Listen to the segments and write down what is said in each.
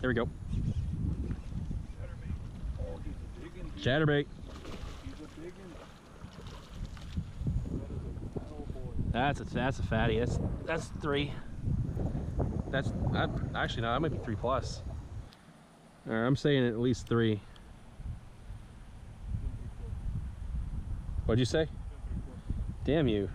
There we go. Oh, he's a big one. Chatterbait. He's a big one. That's a fatty. That's 3. That's actually no, that might be 3+. I'm saying at least 3. What'd you say? Damn you.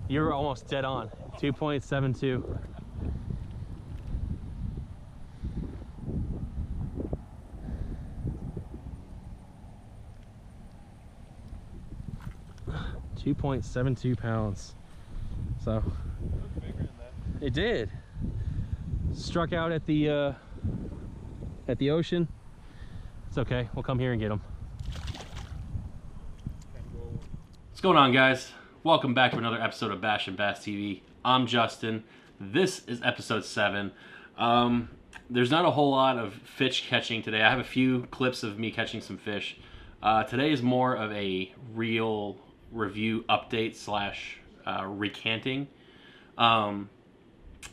You were almost dead on. 2.72. .72 pounds. So it did. Struck out at the ocean. It's okay. We'll come here and get them. What's going on, guys? Welcome back to another episode of Bash and Bass TV. I'm Justin. This is episode 7. There's not a whole lot of fish catching today. I have a few clips of me catching some fish. Today is more of a reel review update slash recanting. And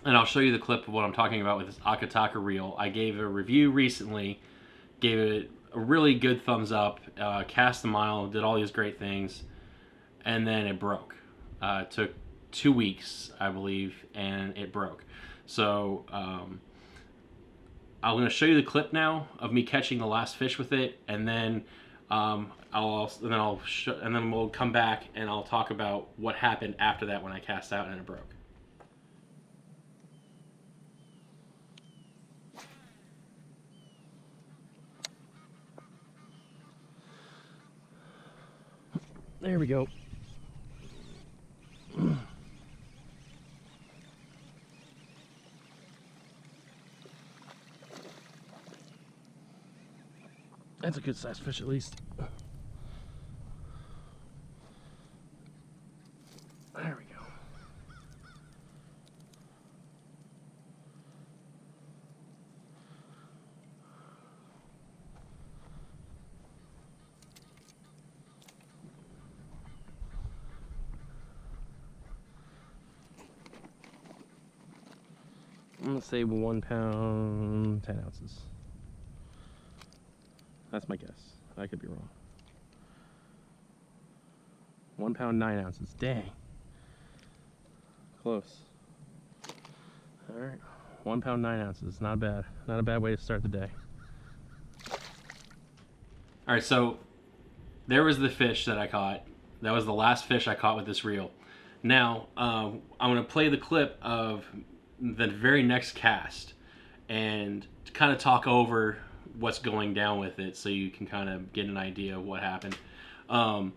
I'll show you the clip of what I'm talking about with this Akataka reel. I gave a review recently, gave it a really good thumbs up, cast a mile, did all these great things, and then it broke. It took 2 weeks, I believe, and it broke. So I'm going to show you the clip now of me catching the last fish with it, and then and then we'll come back and I'll talk about what happened after that when I cast out and it broke. There we go. That's a good sized fish at least. There we go. I'm gonna say 1 pound, 10 ounces. That's my guess. I could be wrong. 1 pound, 9 ounces. Dang. Close. Alright. 1 pound, 9 ounces. Not bad. Not a bad way to start the day. Alright, so there was the fish that I caught. That was the last fish I caught with this reel. Now, I'm going to play the clip of the very next cast and kind of talk over what's going down with it so you can kind of get an idea of what happened. Alright,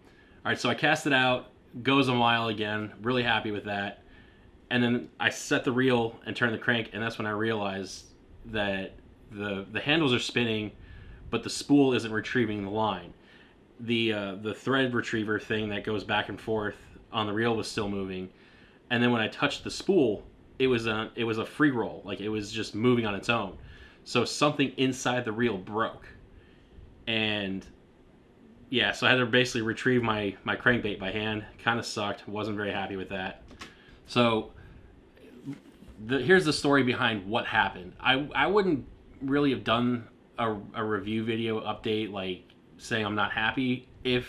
so I cast it out, goes a mile again, really happy with that. And then I set the reel and turn the crank, and that's when I realized that the handles are spinning, but the spool isn't retrieving the line. The thread retriever thing that goes back and forth on the reel was still moving. And then when I touched the spool, it was a free roll, like it was just moving on its own. So something inside the reel broke. And yeah, so I had to basically retrieve my crankbait by hand. Kind of sucked. Wasn't very happy with that. So here's the story behind what happened. I wouldn't really have done a review video update like saying I'm not happy if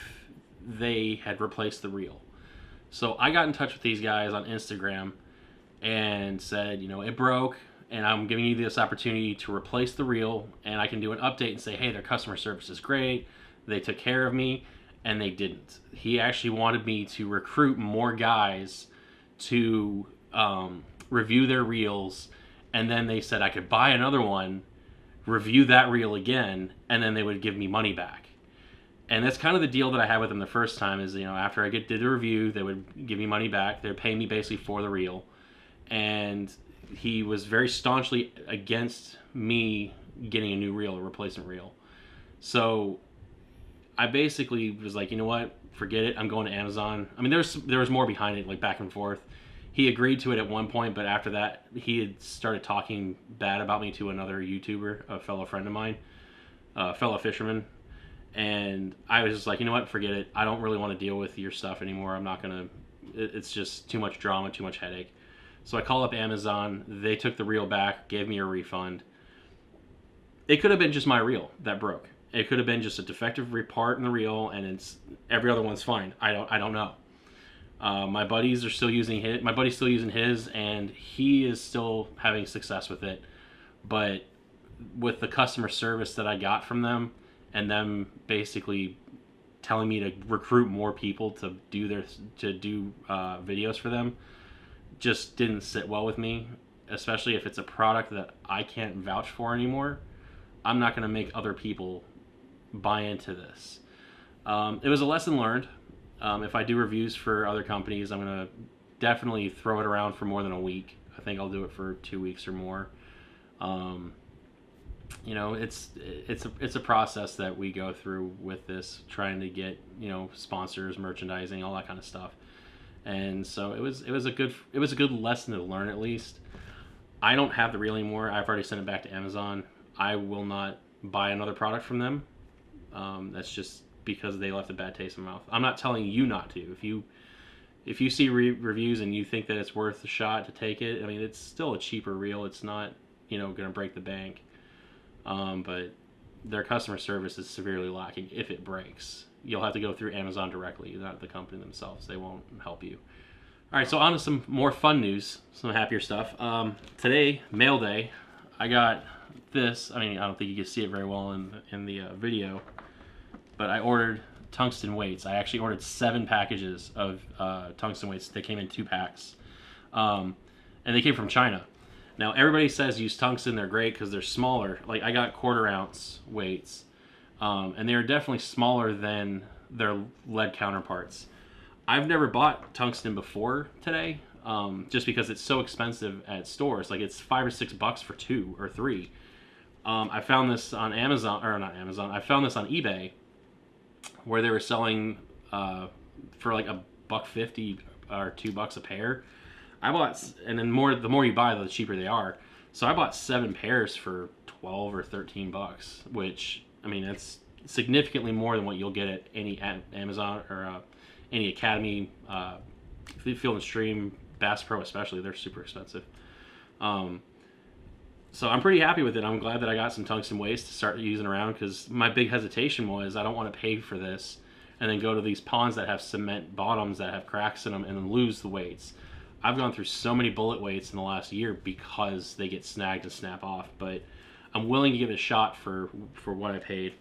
they had replaced the reel. So I got in touch with these guys on Instagram and said, you know, it broke, and I'm giving you this opportunity to replace the reel, and I can do an update and say, hey, their customer service is great, they took care of me, and they didn't. He actually wanted me to recruit more guys to review their reels, and then they said I could buy another one, review that reel again, and then they would give me money back. And that's kind of the deal that I had with them the first time is, you know, after I did the review, they would give me money back. They would pay me basically for the reel. And he was very staunchly against me getting a new reel, a replacement reel. So I basically was like, you know what, forget it. I'm going to Amazon. I mean, there was more behind it, like back and forth. He agreed to it at one point, but after that, he had started talking bad about me to another YouTuber, a fellow friend of mine, a fellow fisherman. And I was just like, you know what, forget it. I don't really want to deal with your stuff anymore. I'm not going to, it's just too much drama, too much headache. So I called up Amazon. They took the reel back, gave me a refund. it could have been just my reel that broke. It could have been just a defective part in the reel, and it's every other one's fine. I don't know. My buddies are still using his. My buddy's still using his, and he is still having success with it. But with the customer service that I got from them, and them basically telling me to recruit more people to do videos for them, just didn't sit well with me. Especially if it's a product that I can't vouch for anymore. I'm not going to make other people buy into this. It was a lesson learned. If I do reviews for other companies, I'm going to definitely throw it around for more than a week. I think I'll do it for 2 weeks or more. You know, it's a process that we go through with this, trying to get, you know, sponsors, merchandising, all that kind of stuff. And so it was a good lesson to learn, at least. I don't have the reel anymore. I've already sent it back to Amazon. I will not buy another product from them. That's just because they left a bad taste in my mouth. I'm not telling you not to. If you see reviews and you think that it's worth the shot to take it, I mean, it's still a cheaper reel. It's not, you know, going to break the bank. But their customer service is severely lacking. If it breaks, you'll have to go through Amazon directly, not the company themselves. They won't help you. All right, so on to some more fun news, some happier stuff. Today, mail day, I got this. I mean, I don't think you can see it very well in the video, but I ordered tungsten weights. I actually ordered 7 packages of tungsten weights. They came in 2 packs, and they came from China. Now, everybody says use tungsten. They're great because they're smaller. Like, I got 1/4 ounce weights, and they are definitely smaller than their lead counterparts. I've never bought tungsten before today, just because it's so expensive at stores. Like, it's $5 or $6 for 2 or 3. I found this on Amazon, or not Amazon. I found this on eBay, where they were selling for like $1.50 or $2 a pair. I bought, and then the more you buy, the cheaper they are. So I bought 7 pairs for $12 or $13, which, I mean, that's significantly more than what you'll get at any Amazon or any Academy, Field and Stream, Bass Pro especially. They're super expensive. So I'm pretty happy with it. I'm glad that I got some tungsten weights to start using around, because my big hesitation was I don't want to pay for this and then go to these ponds that have cement bottoms that have cracks in them and then lose the weights. I've gone through so many bullet weights in the last year because they get snagged and snap off, but I'm willing to give it a shot for what I paid.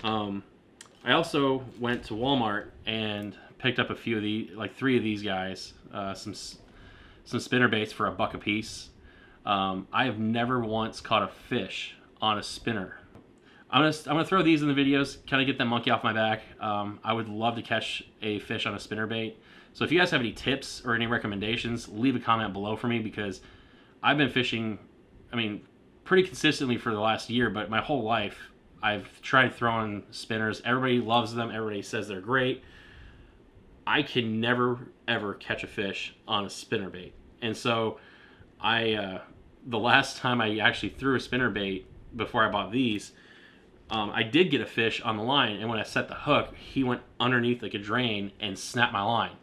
I also went to Walmart and picked up a few of these, like 3 of these guys, some spinner baits for $1 a piece. I have never once caught a fish on a spinner. I'm gonna throw these in the videos, kind of get that monkey off my back. I would love to catch a fish on a spinner bait. So if you guys have any tips or any recommendations, leave a comment below for me, because I've been fishing, I mean, pretty consistently for the last year, but my whole life I've tried throwing spinners. Everybody loves them. Everybody says they're great. I can never, ever catch a fish on a spinner bait. And so the last time I actually threw a spinner bait before I bought these, I did get a fish on the line, and when I set the hook, he went underneath like a drain and snapped my line.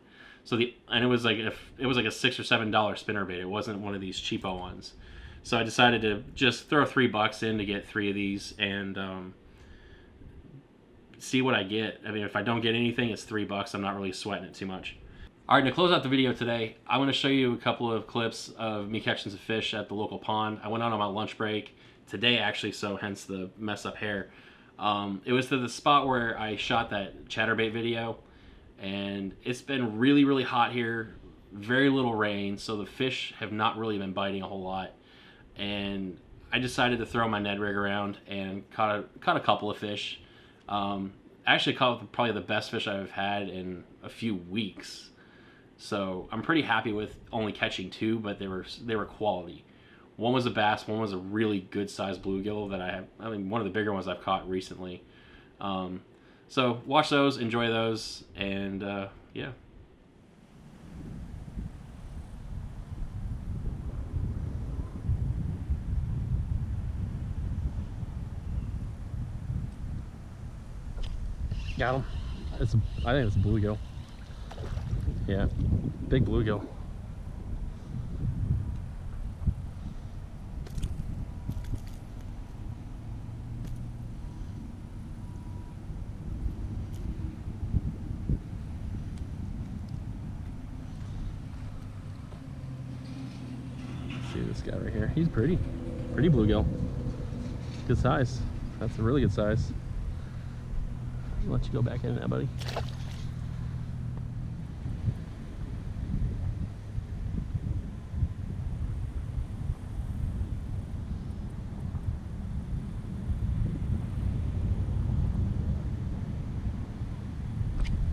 So it was like a $6 or $7 spinner bait. It wasn't one of these cheapo ones. So I decided to just throw $3 in to get 3 of these and see what I get. I mean, if I don't get anything, it's $3. I'm not really sweating it too much. All right, to close out the video today, I want to show you a couple of clips of me catching some fish at the local pond. I went out on my lunch break today, actually, so hence the mess up hair. It was to the spot where I shot that chatterbait video, and it's been really, really hot here, very little rain, so the fish have not really been biting a whole lot. And I decided to throw my Ned rig around and caught a couple of fish. Actually caught probably the best fish I've had in a few weeks. So I'm pretty happy with only catching 2, but they were quality. One was a bass, one was a really good sized bluegill that I mean, one of the bigger ones I've caught recently. So watch those, enjoy those, and yeah. Got him. I think it's a bluegill. Yeah, big bluegill. guy right here. He's pretty bluegill. Good size. That's a really good size. I'll let you go back in that, buddy.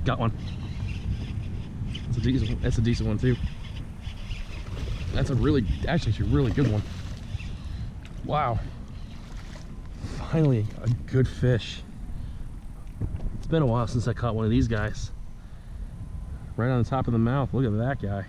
Got one. That's a decent one too. That's actually a really good one. Wow. Finally, a good fish. It's been a while since I caught one of these guys. Right on the top of the mouth. Look at that guy.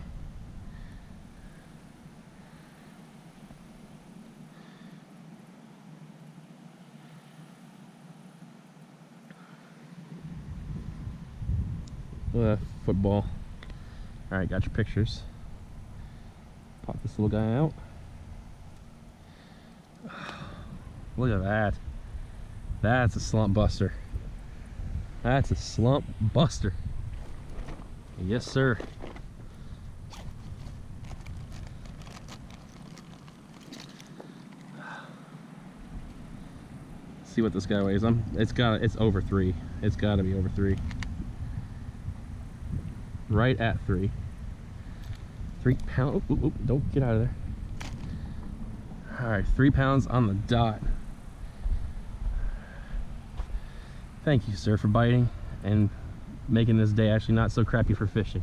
Look at that football. Alright, got your pictures. Pop this little guy out. Look at that. That's a slump buster. That's a slump buster. Yes, sir. Let's see what this guy weighs. It's over 3. It's gotta be over 3. Right at 3. 3 pounds. Oop, don't get out of there. Alright, 3 pounds on the dot. Thank you, sir, for biting and making this day actually not so crappy for fishing.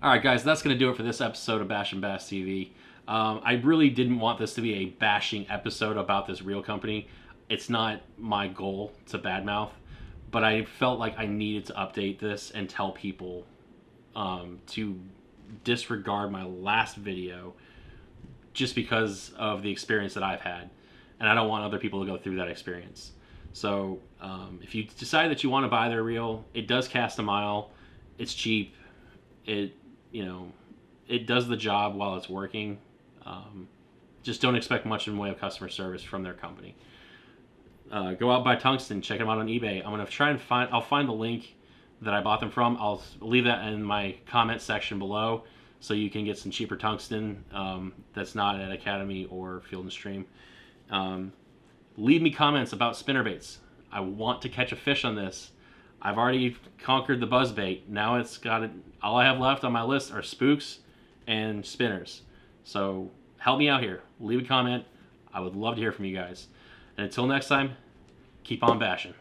Alright guys, that's going to do it for this episode of Bash and Bass TV. I really didn't want this to be a bashing episode about this reel company. It's not my goal to badmouth, but I felt like I needed to update this and tell people to disregard my last video just because of the experience that I've had, and I don't want other people to go through that experience. So if you decide that you want to buy their reel, it does cast a mile. It's cheap. It does the job while it's working. Just don't expect much in the way of customer service from their company. Go out, buy tungsten, check them out on eBay. I'm gonna try and I'll find the link that I bought them from. I'll leave that in my comment section below so you can get some cheaper tungsten that's not at Academy or Field and Stream. Leave me comments about spinnerbaits. I want to catch a fish on this. I've already conquered the buzzbait. Now all I have left on my list are spooks and spinners. So help me out here. Leave a comment. I would love to hear from you guys. And until next time, keep on bashing.